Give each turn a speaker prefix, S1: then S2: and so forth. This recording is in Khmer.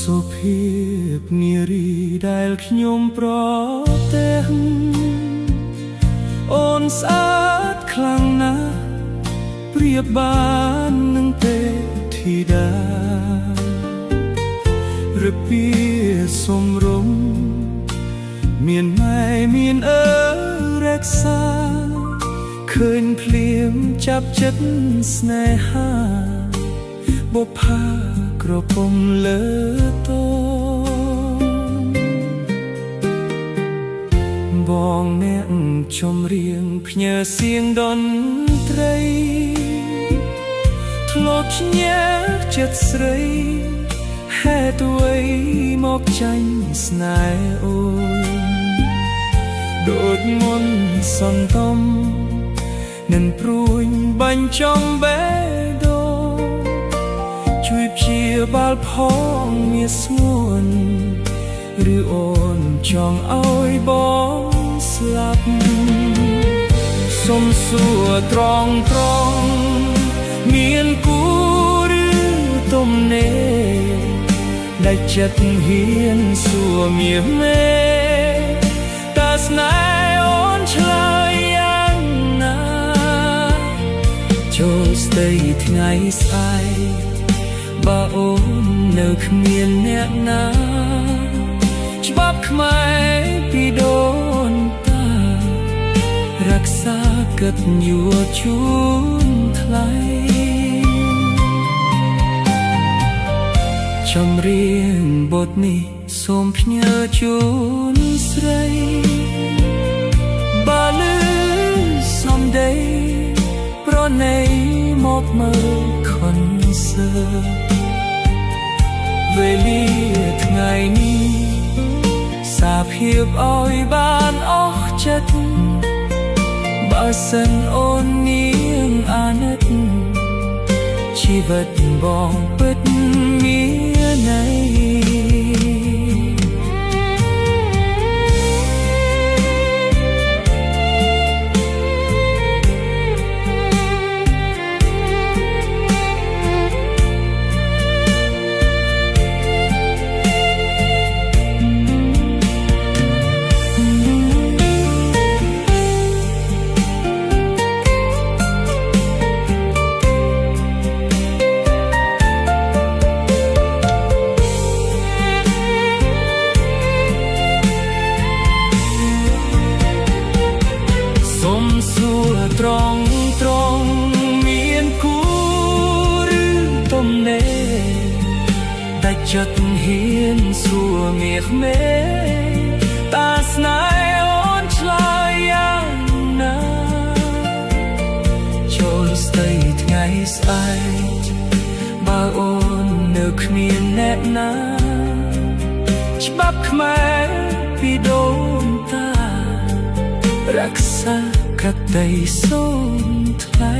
S1: សុភាពនារីដែលខ្ញុំប្រទះអូនស្អាតខ្លាំងណាស់ប្រៀបបាននឹងទេពធីតារបៀបសំរុំមានម៉ែមានរក្សាឃើញភ្លៀមចាប់ចិត្តស្នេហាបុប្ផាក្រពុំលើតបងអ្នកចម្រៀងផ្ញើសៀងតន្ត្រីធ្លាប់ឆ្ញាចិត្តស្រីហេតុអ្វីមកចាញ់ស្នេហ៍អូនដូចមុនសន្តំនឹងព្រួញបាញ់ចំបេះដូងជួយព្យាបាលផងមានស្ងួនឬអូនចង់ឲ្យបងស្លាប់សុំសួរត្រង់មានគូឬទំនេរដែលចិត្តហ៊ានសួរមាសមេតើស្នេហ៍អូនឆ្លើយយ៉ាងណាចូលស្ដីថ្ងៃស្អែកបើអូននៅគ្មានអ្នកណាច្បាប់ខ្មែរពីដូនតារក្សាកិត្តិយសជូនថ្លៃចម្រៀងបទនេះសូមផ្ញើជូនស្រីបើលឺសំដីប្រណីមកមើលខនសើវេលាថ្ងៃនេះសាភាពឲ្យបានអស់ចិត្តបើសិនអូននាងអាណិតជីវិតបងពិតមានន័យត្រង់មានគូឬទំនេរតែចិត្តហ៊ានសួរមាសមេតើស្នេហ៍អូនឆ្លើយយ៉ាងណាចូលស្ដីថ្ងៃស្អែកបើអូននៅគ្មានអ្នកណាច្បាប់ខ្មែរពីដូនតារក្សាកតីសូមថ្លៃ